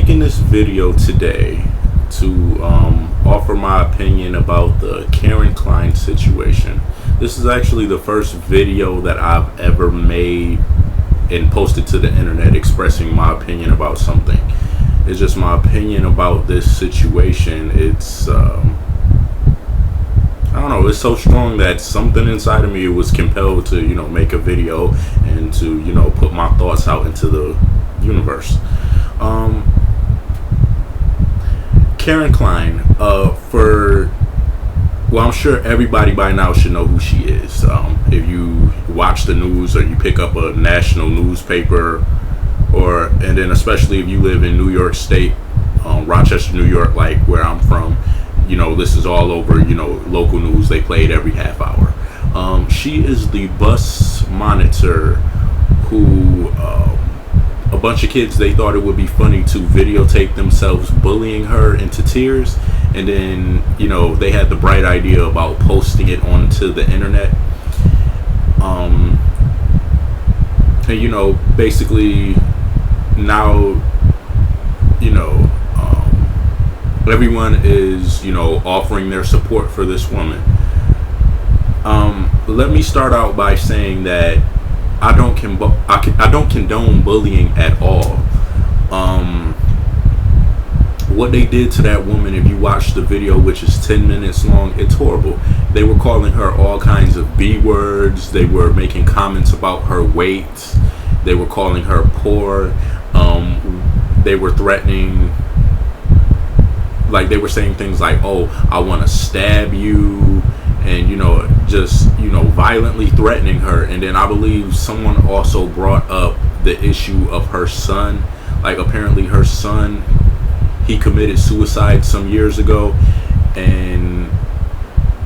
making this video today to offer my opinion about the Klein situation. This is actually the first video that I've ever made and posted to the internet expressing my opinion about something. It's just my opinion about this situation. It's I don't know, it's so strong that something inside of me was compelled to, make a video and to, put my thoughts out into the universe. Klein, I'm sure everybody by now should know who she is. If you watch the news or you pick up a national newspaper, and then especially if you live in New York State, Rochester, New York, like where I'm from, this is all over, local news. They play it every half hour. She is the bus monitor who, a bunch of kids, they thought it would be funny to videotape themselves bullying her into tears, and then they had the bright idea about posting it onto the internet. And basically now everyone is offering their support for this woman. Let me start out by saying that I don't condone bullying at all. What they did to that woman, if you watch the video, which is 10 minutes long, it's horrible. They were calling her all kinds of B words. They were making comments about her weight. They were calling her poor. They were threatening, like they were saying things like, "Oh, I want to stab you," and just violently threatening her. And then I believe someone also brought up the issue of her son. Like apparently her son, he committed suicide some years ago, and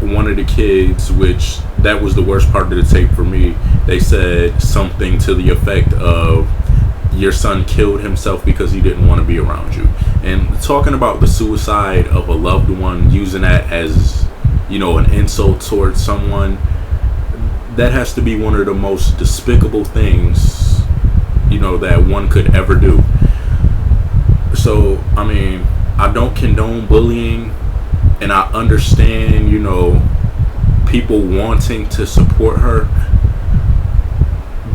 one of the kids, which that was the worst part of the tape for me, they said something to the effect of, "Your son killed himself because he didn't want to be around you." And talking about the suicide of a loved one, using that as an insult towards someone, that has to be one of the most despicable things that one could ever do. So I don't condone bullying, and I understand people wanting to support her,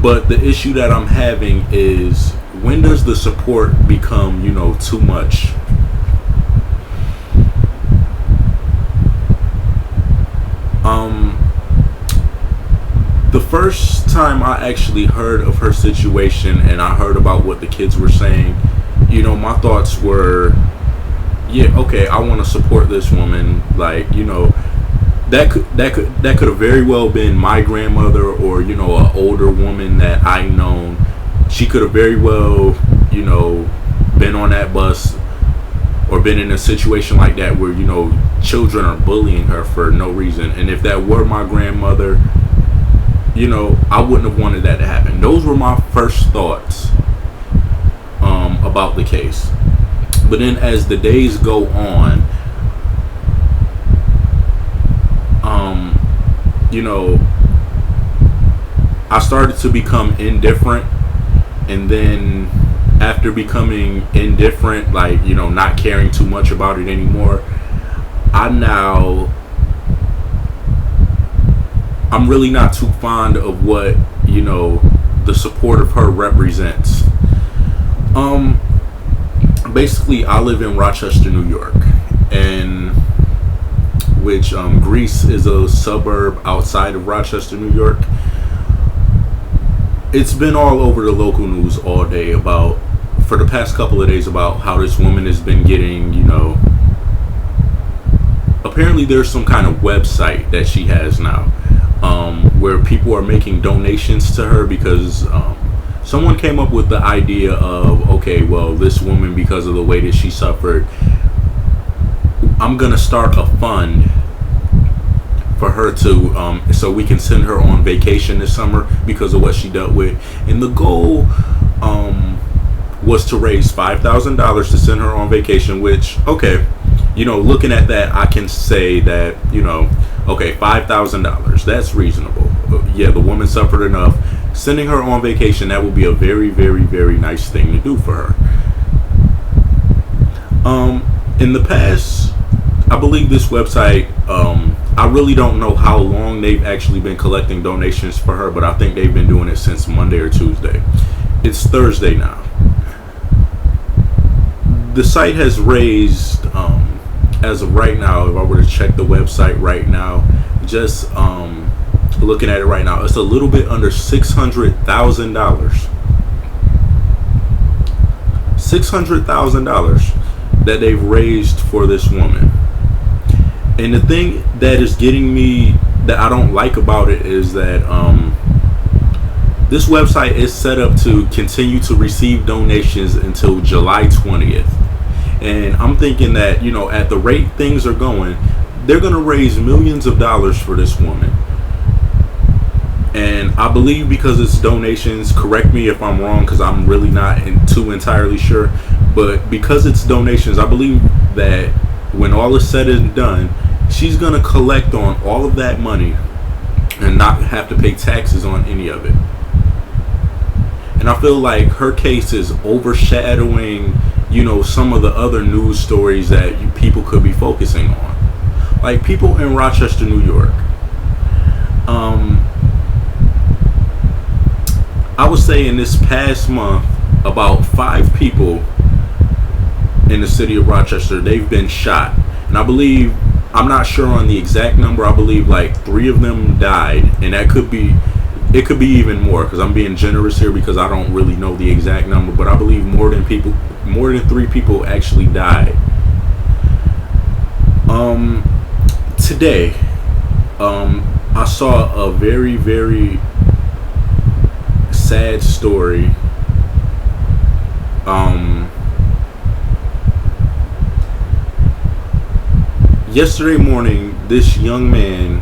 but the issue that I'm having is, when does the support become too much? The first time I actually heard of her situation and I heard about what the kids were saying, my thoughts were, yeah, okay, I want to support this woman. Like, that could have very well been my grandmother or an older woman that I known. She could have very well been on that bus or been in a situation like that where children are bullying her for no reason. And if that were my grandmother, I wouldn't have wanted that to happen. Those were my first thoughts about the case. But then as the days go on, I started to become indifferent. And then after becoming indifferent, like, not caring too much about it anymore, I'm really not too fond of what, the support of her represents. Basically, I live in Rochester, New York, and which Greece is a suburb outside of Rochester, New York. It's been all over the local news all day for the past couple of days about how this woman has been getting, apparently there's some kind of website that she has now, where people are making donations to her because someone came up with the idea of, okay, well, this woman, because of the way that she suffered, I'm going to start a fund for her to, so we can send her on vacation this summer because of what she dealt with. And the goal was to raise $5,000 to send her on vacation, which, okay, looking at that, I can say that, okay, $5,000, that's reasonable. Yeah, the woman suffered enough. Sending her on vacation, that would be a very, very, very nice thing to do for her. In the past, I believe this website, I really don't know how long they've actually been collecting donations for her, but I think they've been doing it since Monday or Tuesday. It's Thursday now. The site has raised, as of right now, if I were to check the website right now, just looking at it right now, it's a little bit under $600,000. $600,000 that they've raised for this woman. And the thing that is getting me, that I don't like about it, is that this website is set up to continue to receive donations until July 20th. And I'm thinking that, you know, at the rate things are going, they're going to raise millions of dollars for this woman. And I believe, because it's donations, correct me if I'm wrong, because I'm really not too entirely sure, but because it's donations, I believe that when all is said and done, she's going to collect on all of that money and not have to pay taxes on any of it. And I feel like her case is overshadowing, you know, some of the other news stories that people could be focusing on. Like people in Rochester, New York. I would say in this past month, about 5 people in the city of Rochester, they've been shot. And I believe, I'm not sure on the exact number, I believe like 3 of them died. And that could be, it could be even more, because I'm being generous here because I don't really know the exact number, but I believe more than 3 people actually died. Today, I saw a very, very sad story. Yesterday morning, this young man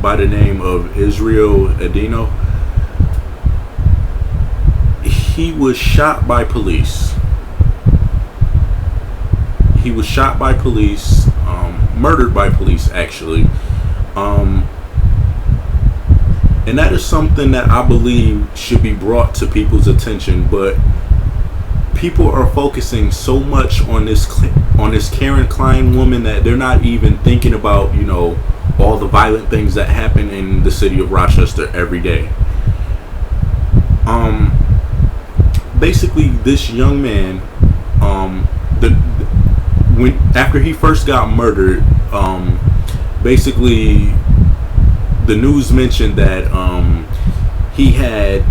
by the name of Israel Adino, he was shot by police. He was shot by police, murdered by police actually. And that is something that I believe should be brought to people's attention, but people are focusing so much on this Karen Klein woman that they're not even thinking about, you know, all the violent things that happen in the city of Rochester every day. Basically, this young man, after he first got murdered, basically the news mentioned that he had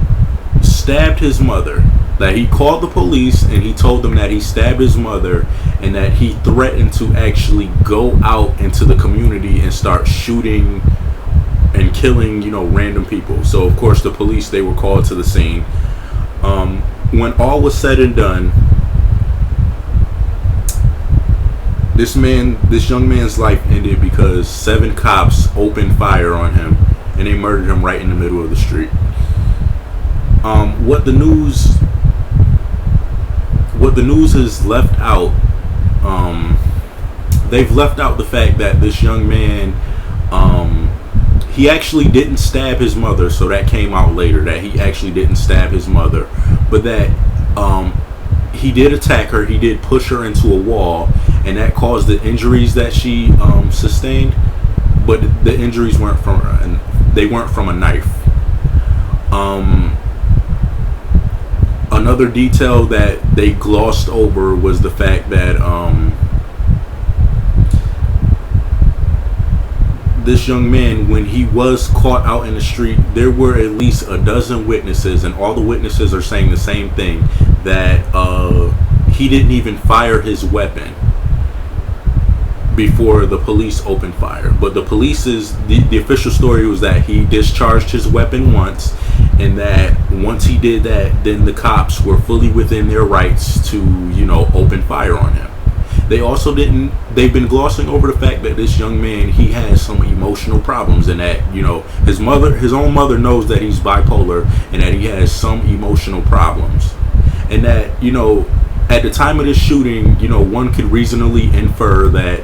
stabbed his mother. That he called the police and he told them that he stabbed his mother, and that he threatened to actually go out into the community and start shooting and killing, you know, random people. So of course the police, they were called to the scene. When all was said and done, this young man's life ended because 7 cops opened fire on him and they murdered him right in the middle of the street. What the news has left out, they've left out the fact that this young man, he actually didn't stab his mother, so that came out later, that he actually didn't stab his mother, but that he did attack her, he did push her into a wall, and that caused the injuries that she sustained, but the injuries weren't from a knife. Another detail that they glossed over was the fact that this young man, when he was caught out in the street, there were at least a dozen witnesses, and all the witnesses are saying the same thing, that he didn't even fire his weapon before the police opened fire. But the the official story was that he discharged his weapon once, and that once he did that, then the cops were fully within their rights to, you know, open fire on him. They've been glossing over the fact that this young man, he has some emotional problems, and that, you know, his own mother knows that he's bipolar and that he has some emotional problems. And that, you know, at the time of this shooting, you know, one could reasonably infer that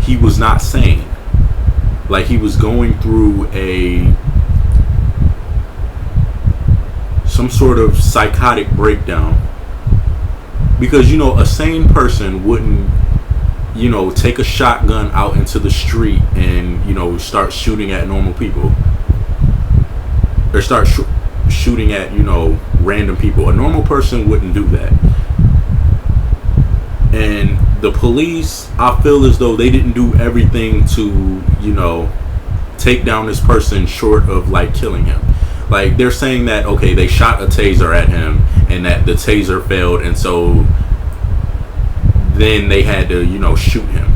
he was not sane. Like he was going through some sort of psychotic breakdown. Because, a sane person wouldn't, take a shotgun out into the street and, start shooting at normal people. Or start shooting at, random people. A normal person wouldn't do that. And the police, I feel as though they didn't do everything to, take down this person short of, like, killing him. Like, they're saying that, okay, they shot a taser at him and that the taser failed, and so then they had to, shoot him.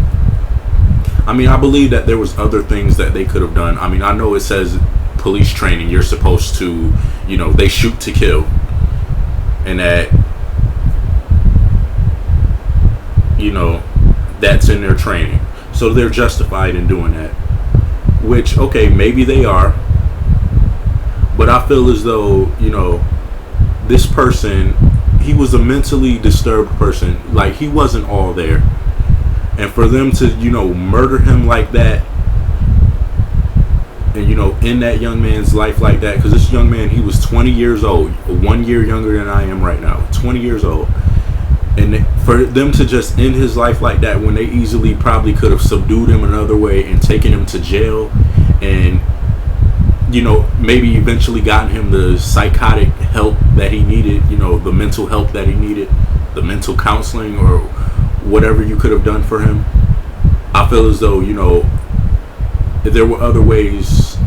I mean, I believe that there was other things that they could have done. I mean, I know it says police training, you're supposed to, they shoot to kill. And that, that's in their training. So they're justified in doing that. Which, okay, maybe they are. But I feel as though, this person, he was a mentally disturbed person. Like, he wasn't all there. And for them to, murder him like that, and, end that young man's life like that, because this young man, he was 20 years old, 1 year younger than I am right now, 20 years old. And for them to just end his life like that, when they easily probably could have subdued him another way and taken him to jail, and maybe eventually gotten him the psychotic help that he needed, the mental help that he needed, the mental counseling or whatever you could have done for him. I feel as though, there were other ways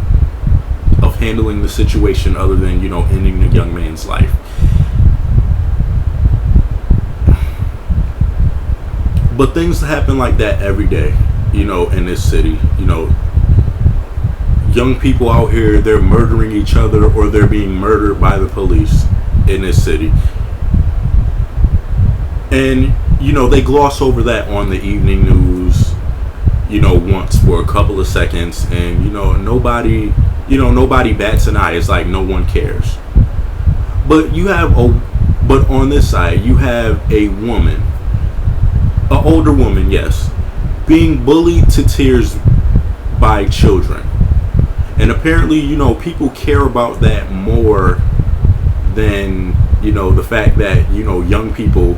of handling the situation other than, ending the young man's life. But things happen like that every day, in this city. Young people out here, they're murdering each other or they're being murdered by the police in this city. And, they gloss over that on the evening news, once for a couple of seconds. And, nobody bats an eye. It's like no one cares. But but on this side, you have a woman, an older woman, yes, being bullied to tears by children. And apparently, people care about that more than, the fact that, young people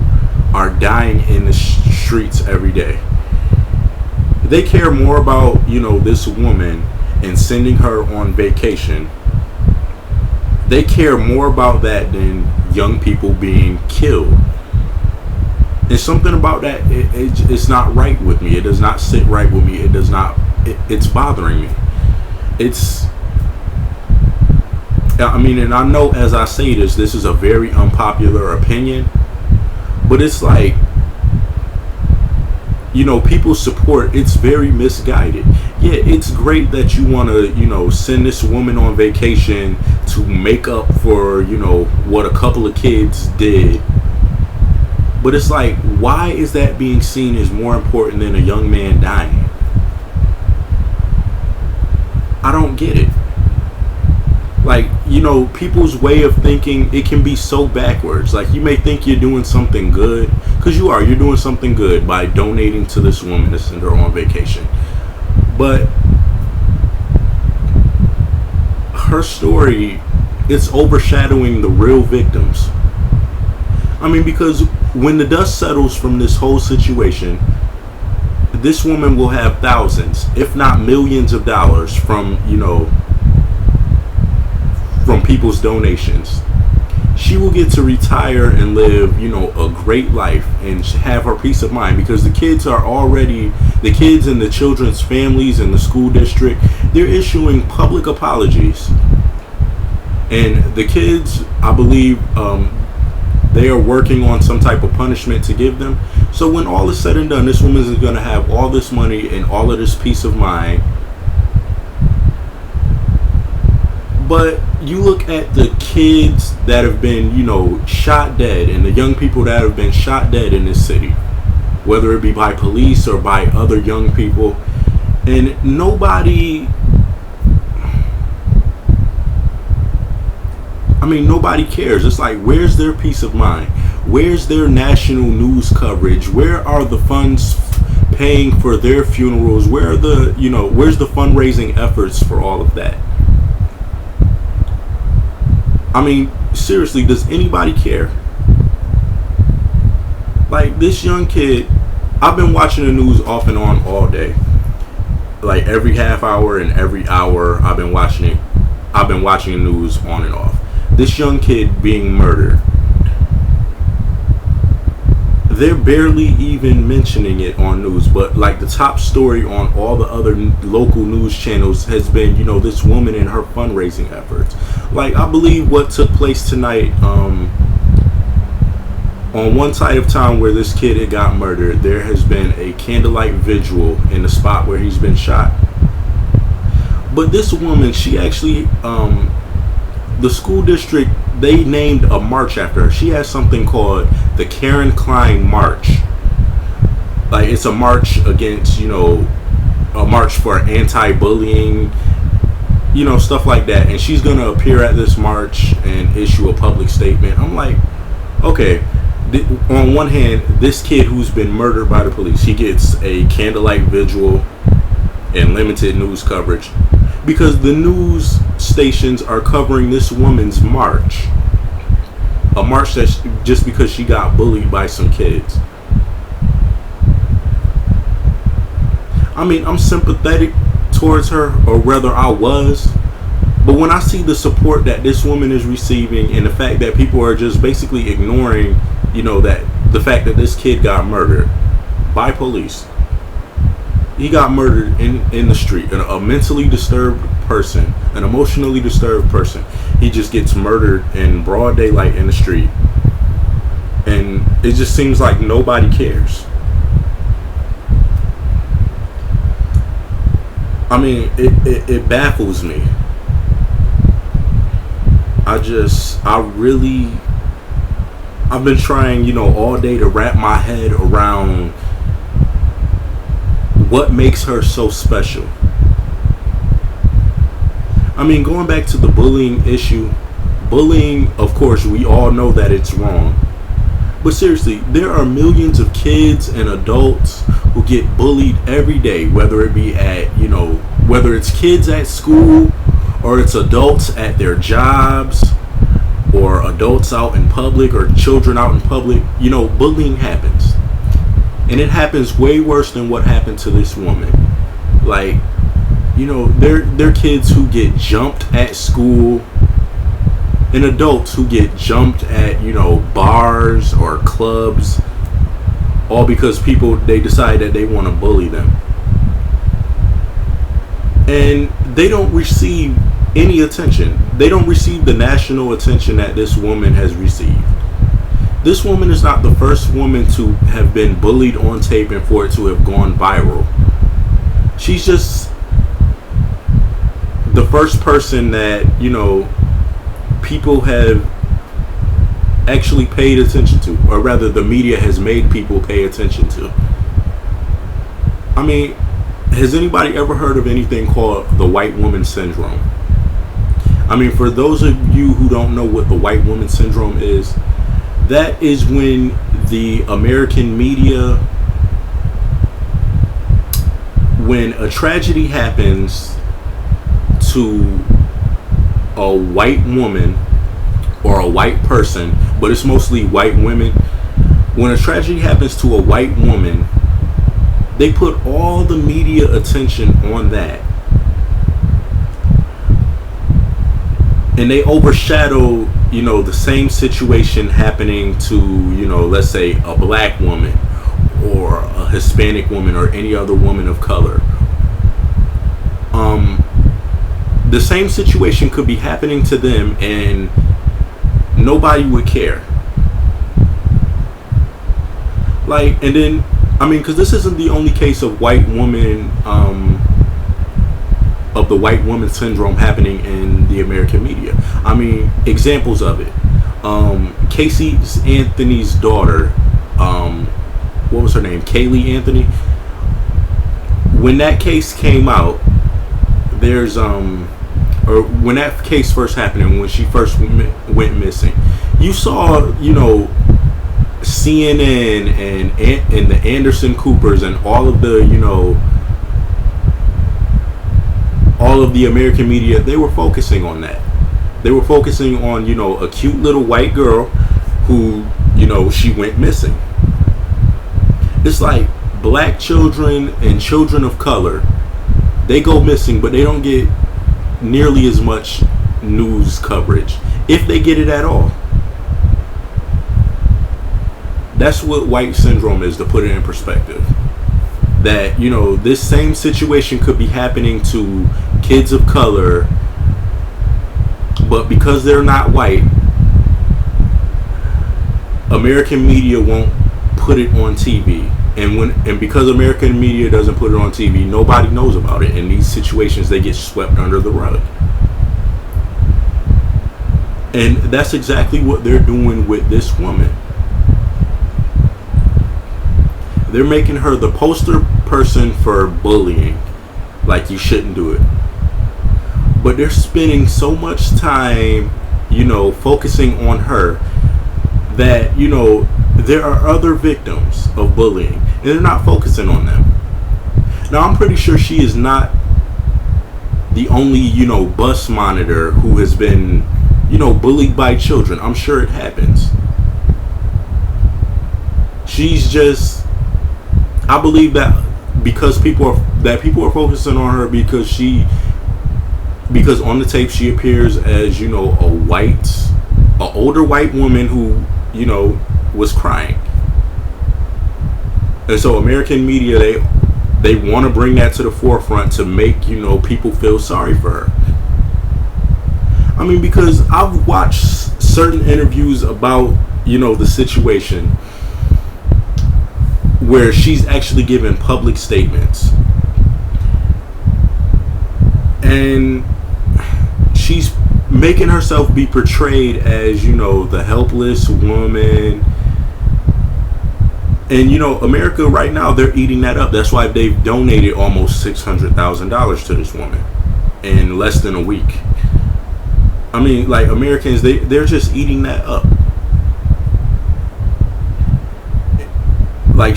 are dying in the streets every day. They care more about, this woman and sending her on vacation. They care more about that than young people being killed. There's something about that, it's not right with me. It does not sit right with me. It's bothering me. And I know as I say this is a very unpopular opinion, but it's like, people's support, it's very misguided. Yeah, it's great that you want to, send this woman on vacation to make up for, what a couple of kids did. But it's like, why is that being seen as more important than a young man dying? I don't get it. Like, people's way of thinking, it can be so backwards. Like, you may think you're doing something good, because you're doing something good by donating to this woman to send her on vacation. But her story, it's overshadowing the real victims. I mean, because when the dust settles from this whole situation, this woman will have thousands, if not millions of dollars from, from people's donations. She will get to retire and live, a great life and have her peace of mind, because the kids and the children's families and the school district, they're issuing public apologies. And the kids, I believe, they are working on some type of punishment to give them. So when all is said and done, this woman is going to have all this money and all of this peace of mind. But you look at the kids that have been, shot dead, and the young people that have been shot dead in this city, whether it be by police or by other young people, and nobody cares. It's like, where's their peace of mind? Where's their national news coverage? Where are the funds paying for their funerals? Where's the fundraising efforts for all of that? I mean, seriously, does anybody care? Like, this young kid, I've been watching the news off and on all day. Like, every half hour and every hour I've been watching it. I've been watching the news on and off. This young kid being murdered. They're barely even mentioning it on news, but like the top story on all the other local news channels has been, this woman and her fundraising efforts. Like, I believe what took place tonight, on one side of town where this kid had got murdered, there has been a candlelight vigil in the spot where he's been shot. But this woman, she actually, the school district, they named a march after her. She has something called the Klein March. Like, it's a march against, a march for anti-bullying, stuff like that. And she's going to appear at this march and issue a public statement. I'm like, okay, on one hand, this kid who's been murdered by the police, he gets a candlelight vigil and limited news coverage because the news stations are covering this woman's march. A march that's just because she got bullied by some kids. I mean, I'm sympathetic towards her, or rather I was. But when I see the support that this woman is receiving and the fact that people are just basically ignoring, that the fact that this kid got murdered by police. He got murdered in the street. A mentally disturbed person, an emotionally disturbed person. He just gets murdered in broad daylight in the street. And it just seems like nobody cares. I mean, it baffles me. I've been trying, all day to wrap my head around what makes her so special. I mean, going back to the bullying issue, bullying, of course, we all know that it's wrong. But seriously, there are millions of kids and adults who get bullied every day, whether it be at, whether it's kids at school or it's adults at their jobs or adults out in public or children out in public. Bullying happens. And it happens way worse than what happened to this woman. Like, they're kids who get jumped at school and adults who get jumped at, bars or clubs, all because they decide that they want to bully them. And they don't receive any attention. They don't receive the national attention that this woman has received. This woman is not the first woman to have been bullied on tape and for it to have gone viral. She's just the first person that, people have actually paid attention to, or rather the media has made people pay attention to. I mean, has anybody ever heard of anything called the white woman syndrome? I mean, for those of you who don't know what the white woman syndrome is, that is when the American media, when a tragedy happens to a white woman or a white person, but it's mostly white women. When a tragedy happens to a white woman, they put all the media attention on that. And they overshadow, the same situation happening to, let's say a black woman or a Hispanic woman or any other woman of color. The same situation could be happening to them and nobody would care. Like, and then, because this isn't the only case of white woman, of the white woman syndrome happening in the American media. Examples of it. Casey Anthony's daughter, what was her name? Kaylee Anthony. When that case came out, or when that case first happened and when she first went missing, you saw, CNN and the Anderson Coopers and all of the, all of the American media, they were focusing on that. They were focusing on, a cute little white girl who, she went missing. It's like black children and children of color, they go missing, but they don't get nearly as much news coverage, if they get it at all. That's what white syndrome is, to put it in perspective. That, you know, this same situation could be happening to kids of color, but because they're not white, American media won't put it on TV. And because American media doesn't put it on TV, nobody knows about it. In these situations, they get swept under the rug. And that's exactly what they're doing with this woman. They're making her the poster person for bullying. Like, you shouldn't do it. But they're spending so much time, you know, focusing on her, that, you know, there are other victims of bullying, and they're not focusing on them. Now, I'm pretty sure she is not the only, you know, bus monitor who has been, you know, bullied by children. I'm sure it happens. She's just, I believe that because people are focusing on her because on the tape she appears as, you know, an older white woman who, you know, was crying. And so American media, they want to bring that to the forefront to make, you know, people feel sorry for her. I mean, because I've watched certain interviews about, you know, the situation where she's actually given public statements, and she's making herself be portrayed as, you know, the helpless woman. And, you know, America right now, they're eating that up. That's why they've donated almost $600,000 to this woman in less than a week. I mean, like, Americans, they're just eating that up. Like,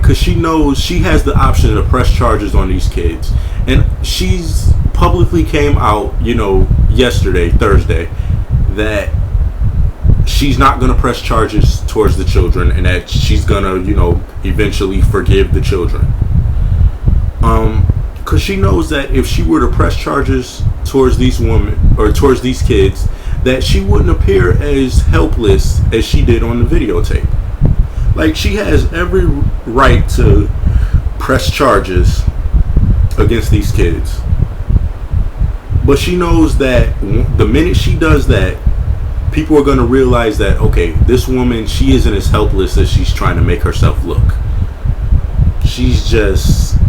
because she knows she has the option to press charges on these kids. And she's publicly came out, you know, yesterday, Thursday, that she's not going to press charges towards the children, and that she's going to, you know, eventually forgive the children. Because she knows that if she were to press charges towards these women, or towards these kids, that she wouldn't appear as helpless as she did on the videotape. Like, she has every right to press charges against these kids. But she knows that the minute she does that, people are going to realize that, okay, this woman, she isn't as helpless as she's trying to make herself look. She's just,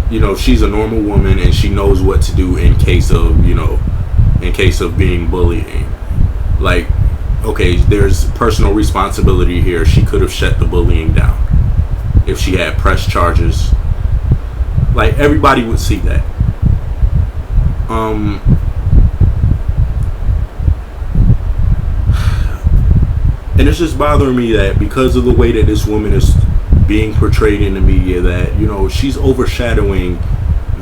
you know, she's a normal woman, and she knows what to do in case of, you know, in case of being bullying. Like, okay, there's personal responsibility here. She could have shut the bullying down if she had pressed charges. Like, everybody would see that. And it's just bothering me that because of the way that this woman is being portrayed in the media, that, you know, she's overshadowing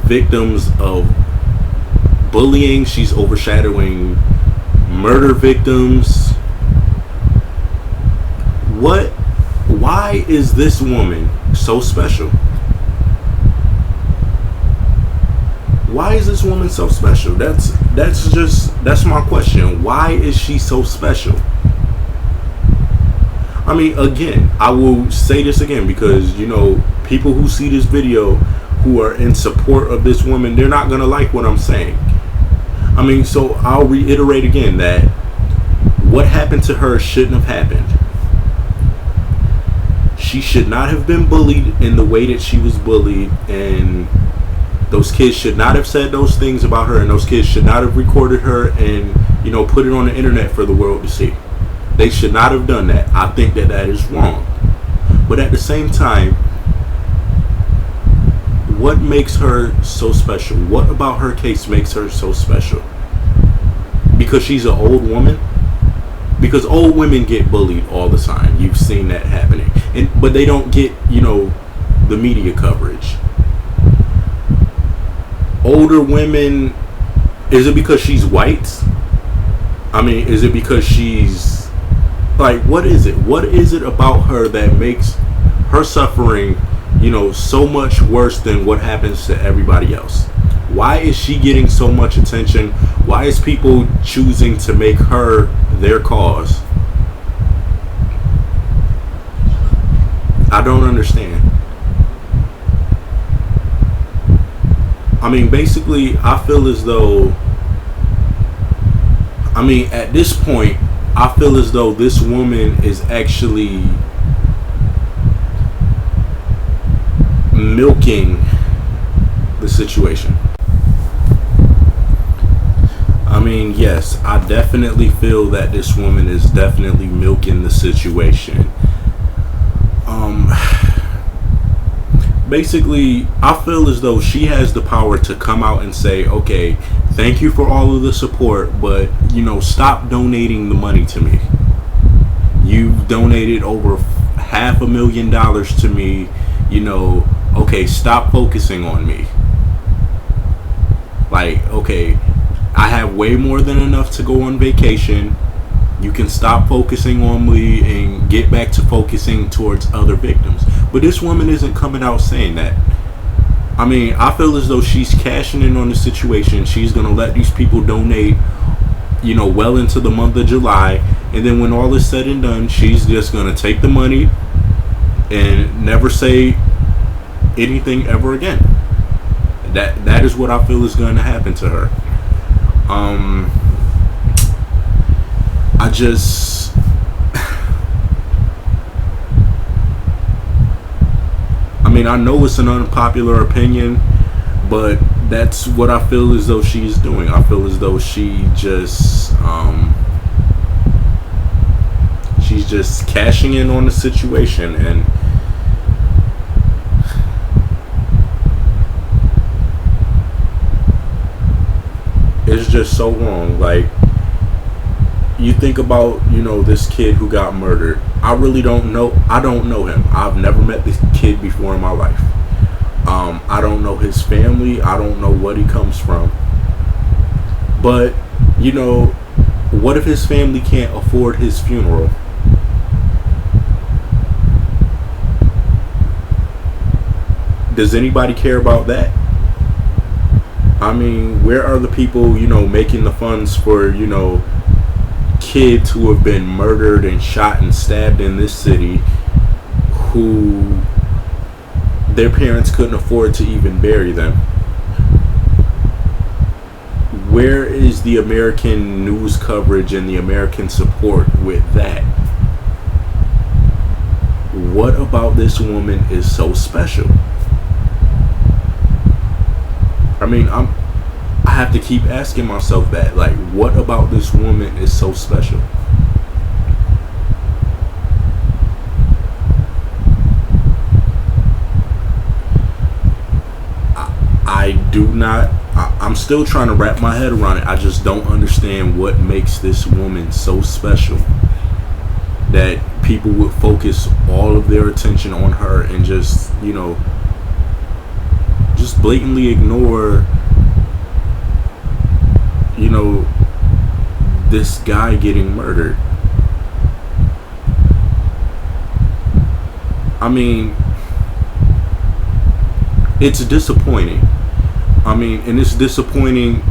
victims of bullying. She's overshadowing murder victims. Why is this woman so special? Why is this woman so special? That's my question. Why is she so special? I mean, again, I will say this again, because, you know, people who see this video who are in support of this woman, they're not going to like what I'm saying. I mean, so I'll reiterate again that what happened to her shouldn't have happened. She should not have been bullied in the way that she was bullied, and those kids should not have said those things about her, and those kids should not have recorded her and, you know, put it on the internet for the world to see. They should not have done that. I think that that is wrong. But at the same time, what makes her so special? What about her case makes her so special? Because she's an old woman? Because old women get bullied all the time. You've seen that happening. But they don't get, you know, the media coverage. Older women, is it because she's white? I mean, is it because she's Like, what is it? What is it about her that makes her suffering, so much worse than what happens to everybody else? Why is she getting so much attention? Why is people choosing to make her their cause? I don't understand. I mean, basically, I feel as though, at this point, I feel as though this woman is actually milking the situation. I mean, yes, I definitely feel that this woman is definitely milking the situation. Basically, I feel as though she has the power to come out and say, okay, thank you for all of the support, but, stop donating the money to me. You've donated over $500,000 to me, okay, stop focusing on me. Like, okay, I have way more than enough to go on vacation. You can stop focusing on me and get back to focusing towards other victims. But this woman isn't coming out saying that. I mean, I feel as though she's cashing in on the situation. She's going to let these people donate, well into the month of July. And then when all is said and done, she's just going to take the money and never say anything ever again. That is what I feel is going to happen to her. I know it's an unpopular opinion, but that's what I feel as though she's doing. I feel as though she's just cashing in on the situation, and it's just so wrong. Like, you think about, this kid who got murdered. I really don't know. I don't know him. I've never met this kid before in my life. I don't know his family. I don't know what he comes from. But, what if his family can't afford his funeral? Does anybody care about that? I mean, where are the people, making the funds for, kids who have been murdered and shot and stabbed in this city, who their parents couldn't afford to even bury them? Where is the American news coverage and the American support with that? What about this woman is so special? I mean, I have to keep asking myself that. Like, what about this woman is so special? I'm still trying to wrap my head around it. I just don't understand what makes this woman so special that people would focus all of their attention on her and just blatantly ignore this guy getting murdered. I mean, it's disappointing. And it's disappointing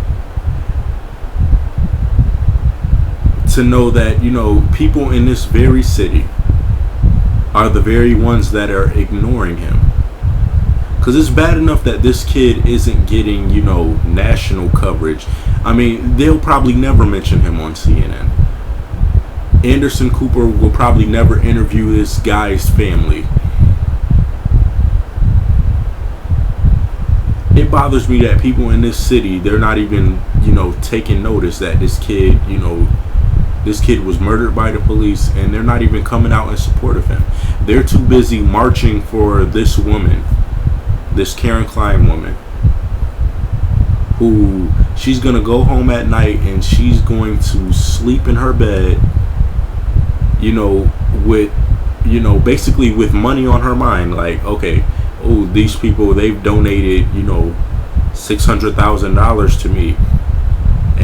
to know that, people in this very city are the very ones that are ignoring him. Because it's bad enough that this kid isn't getting, national coverage. They'll probably never mention him on CNN. Anderson Cooper will probably never interview this guy's family. It bothers me that people in this city, they're not even, taking notice that this kid, this kid was murdered by the police, and they're not even coming out in support of him. They're too busy marching for this woman, this Karen Klein woman, who she's going to go home at night and she's going to sleep in her bed, with, basically with money on her mind. Like, okay, oh, these people, they've donated, $600,000 to me,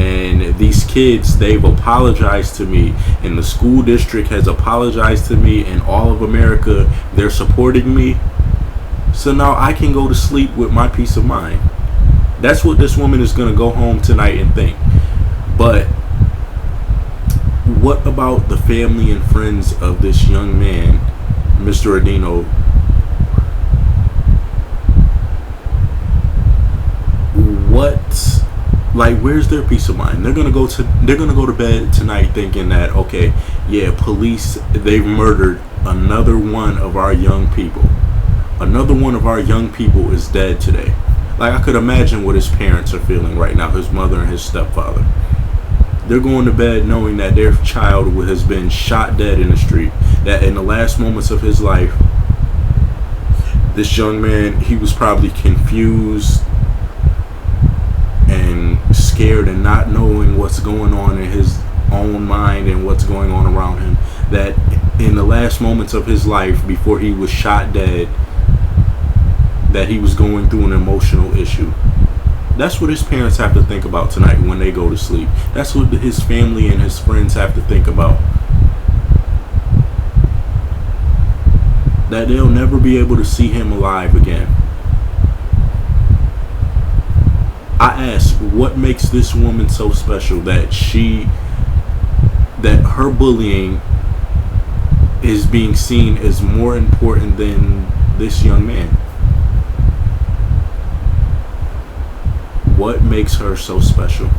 And these kids, they've apologized to me, and the school district has apologized to me, and all of America, they're supporting me. So now I can go to sleep with my peace of mind. That's what this woman is going to go home tonight and think. But what about the family and friends of this young man, Mr. Adino? Where's their peace of mind? They're gonna go to bed tonight thinking that, okay, yeah, police, they've murdered another one of our young people. Another one of our young people is dead today. Like, I could imagine what his parents are feeling right now, his mother and his stepfather. They're going to bed knowing that their child has been shot dead in the street. That in the last moments of his life, this young man, he was probably confused and scared and not knowing what's going on in his own mind and what's going on around him. That in the last moments of his life, before he was shot dead, that he was going through an emotional issue. That's what his parents have to think about tonight when they go to sleep. That's what his family and his friends have to think about. That they'll never be able to see him alive again. I ask, what makes this woman so special that her bullying is being seen as more important than this young man? What makes her so special?